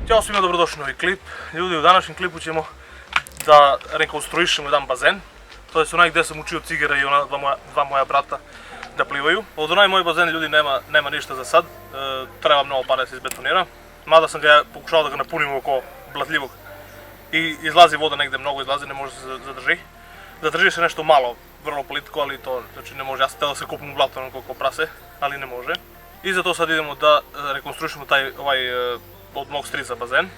Ćao svima, dobrodošli u novi klip. Ljudi, u današnjem klipu ćemo da rekonstruišemo jedan bazen. To je onaj gdje sam učio Cigera i ona dva moja brata da plivaju. Od onaj moj bazen, ljudi, nema ništa za sad. Treba mnogo para da se izbetonira. Mada sam ga pokušao da ga napunim oko blatljivog. I izlazi voda negdje, mnogo izlazi, ne može se zadrži. Zadrži se nešto malo, vrlo plitko, ali to znači ne može. Ja sam htio da se kupim u blato onako prase, ali ne može. I zato sad idemo da rekonstruišemo ovaj od mog strica bazen,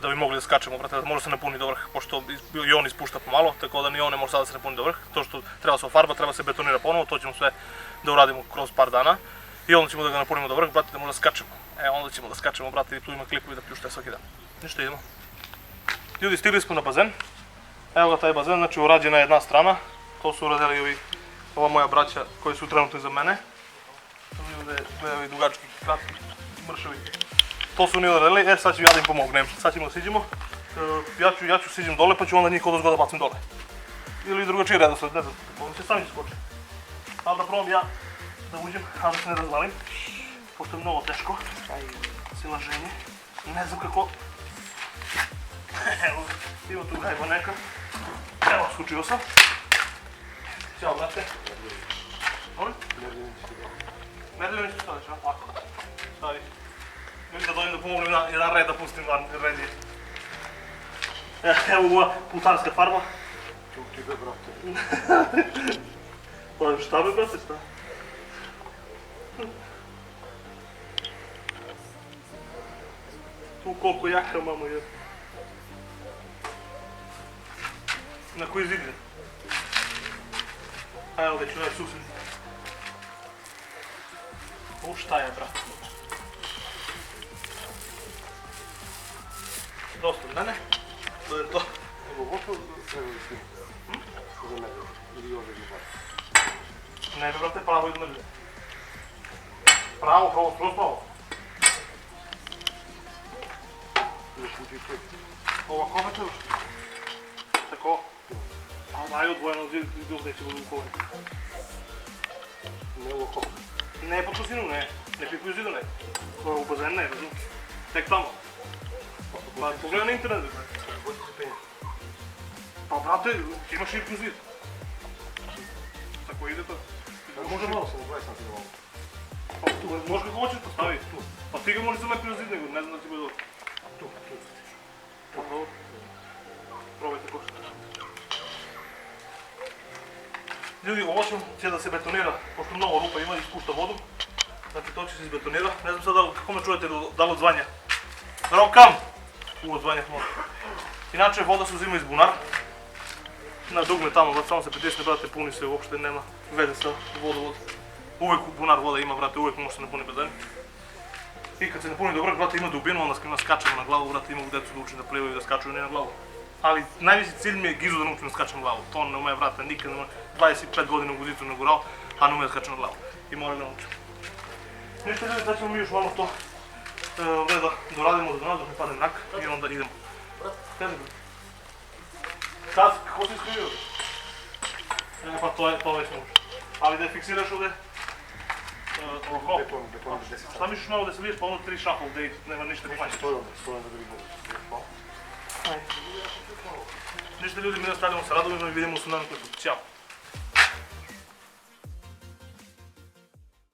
da bi mogli da skačemo, brate, može se napuni do vrha, pošto i on ispušta pomalo, tako da ni on ne može sada da se napuni do vrha. To što treba se ofarba, treba se betonira ponovo, to ćemo sve da uradimo kroz par dana. I onda ćemo da ga napunimo do vrha, brate, da možda skačemo. Onda ćemo da skačemo, brate, i tu ima klipovi da pljušte svaki dan. Ništa, idemo. Ljudi, stigli smo na bazen. Evo ga taj bazen, znači urađena je jedna strana. To su uradili ova moja braća koji su trenutno iza mene. Gledaju i dugački, kratki, mršavi. To su oni uradili, sad ću ja da im pomognem. Sad ćemo da siđemo. Ja ću siđem dole pa ću onda njih odozgo da bacim dole. Ili drugačiji redosled, ne znam, on se sami skoči. Ali da probam ja da uđem, a da se ne razvalim. Pošto je mnogo teško. Silaženje. Ne znam kako. Evo, ima tu gajba neka. Evo, skočio sam. Ćao, brate. Molim? Merdljivnić ću staviti, a? Ako. Stavi. Mislim da dođem da pomognem jedan red da pustim van, red je. Evo ova putarska farba. Čuk ti ga, brate. Pa šta be, brate, šta? Tu koliko jaka, mamo, je. Na koji zid je? A evo već onaj sused. O šta je, brate? Dosta od mene. To je to. Evo, ovo treba da snimati. Za mene. Ili ovdje mi bar. Ne, brate, pravo iz mrlje. Pravo, skroz pravo. Još uđi i pet. Ovako me čuš? Tako? A najodvojeno ovdje će budu ukovani. Ne ovo kako. Ne po trusinu, ne. Ne pikuju zidu, ne. U bazen ne, razum. Tek tamo. Pa pogledaj na internet, brate. Kako se penje? Pa brate, imaš šipku zid. Tako ide to. Može malo sam, 20 cm malo. Pa tu, možeš kako hoćeš to stavi. Tu. Pa ti ga možeš zalepiti na zid nego, ne znam da ti bude dobro. Tu. Pa dobro. Probajte ko što. Ljudi, ovo će da se betonira, pošto mnogo rupa ima i ispušta vodu. Znači to će se izbetonira. Ne znam sad kako me čujete da li odzvanja. Rokam! Odzvanja može. Inače voda se uzima iz bunara. Na dugme tamo, samo se pritisne, brate, puni se, uopšte nema veze sa vodovod. Uvijek bunar voda ima, brate, uvijek može se napuni bazen. I kad se napuni do vrha, brate, ima dubinu, onda skačemo na glavu, brate, imamo decu da učim da plivaju i da skaču ne na glavu. Ali najveći cilj mi je Gizu da naučim da skačem na glavu. To on ne ume, brate, nikad ne ume. 25 godina u guzicu nagurao, a ne ume da skačem na glavu. I mora da naučim. Ništa, ljudi, sad ćemo mi još malo to da doradimo do nas dok ne padne mrak i onda idemo. Kaži, brate. Sad, kako si iskrivio? Pa to već može. Ali da je fiksiraš ovdje ovako. Beton 10 cm. Šta misliš malo da se vidiš pa ono 3 šaha ovdje i nema ništa manje? Stojam da vidimo. Ništa, ljudi, mi nastavljamo sa radovima i vidimo se u narednom klipu. Ćao!